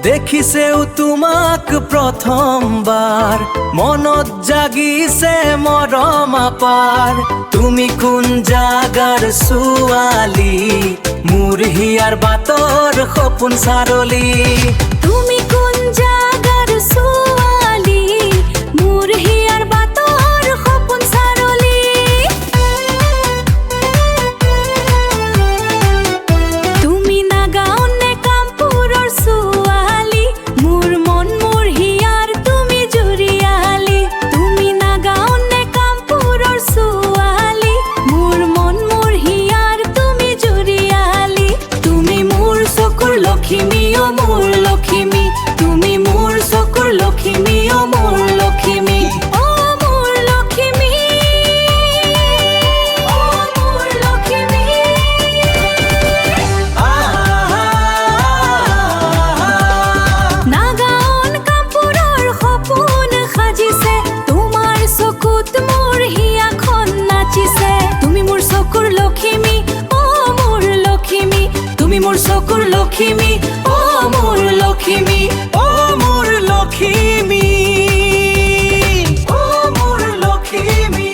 দেখিছেও তোমাক প্ৰথমবাৰ মনত জাগিছে মৰম আপাৰ তুমি কোন জাগাৰ ছোৱালী মোৰ হিয়াৰ বাটৰ সপোন চাৰলি তুমি কোন জাগাৰ ছোৱালী মোৰ হিয়াৰ বাটৰ সপোন চাৰলি তুমি নাগাঁও নে কামপুৰৰ ছোৱালী মোৰ মন মোৰ হিয়াৰ তুমি জুৰিয়ালি তুমি নাগাঁও নে কামপুৰৰ ছোৱালী মোৰ মন মোৰ হিয়াৰ তুমি জুৰিয়ালি তুমি মোৰ চকুৰ লখিমী অ মোৰ লখিমী তুমি মোৰ চকুৰ লখিমী অ মোৰ লখিমী অ মোৰ লখিমী অ মোৰ লখিমী নাগাঁও কামপুৰৰ সপোন সাজিছে তোমাৰ চকুত মোৰ হিয়াখন নাচিছে তুমি মোৰ চকুৰ লখিমী অ মোৰ লখিমী তুমি মোৰ চকুৰ লখিমী অ মোৰ লখিমী অ মোৰ লখিমী অ মোৰ লখিমী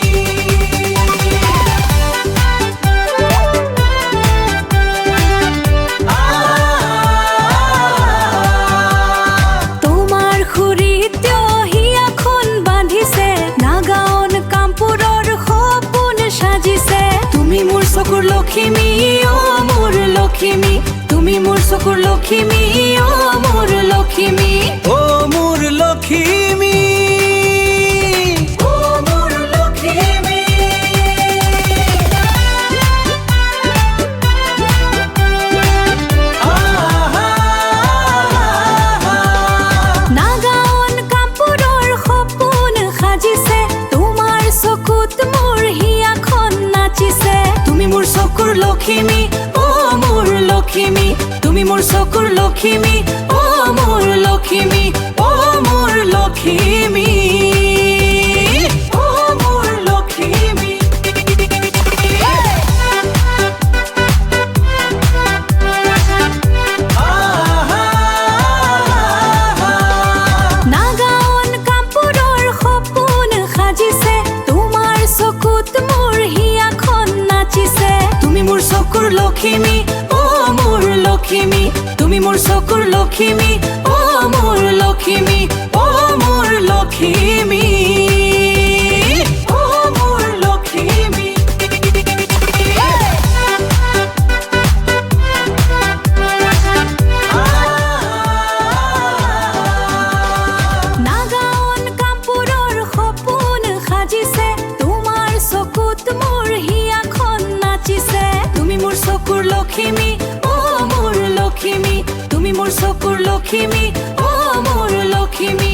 তোমাৰ খুৰীত হিয়াখন বান্ধিছে নাগাঁও কামপুৰৰ সপোন সাজিছে তুমি মোৰ চকুৰ লখিমী অ মোৰ লখিমী তুমি মোৰ চকুৰ লখিমী অ মোৰ লখিমী অ মোৰ লখিমী অ মোৰ লখিমী নাগাঁও কামপুৰৰ সপোন সাজিছে তোমাৰ চকুত মোৰ হিয়াখন নাচিছে তুমি মোৰ চকুৰ লখিমী অ মোৰ লখিমী তুমি মোৰ চকুৰ লখিমী অ মোৰ লখিমী অ মোৰ লখিমী অ মোৰ লখিমী নাগাঁও কামপুৰৰ সপোন সাজিছে তোমাৰ চকুত মোৰ হিয়াখন নাচিছে তুমি মোৰ চকুৰ লখিমী অ মোৰ লখিমী তুমি মোৰ চকুৰ লখিমী অ মোৰ লখিমী অ মোৰ লখিমী অ মোৰ লখিমী নাগাঁও কামপুৰৰ সপোন সাজিছে তোমাৰ চকুত মোৰ হিয়াখন নাচিছে তুমি মোৰ চকুৰ লখিমী অ মোৰ লখিমী তুমি মোৰ চকুৰ লখিমী অ মোৰ লখিমী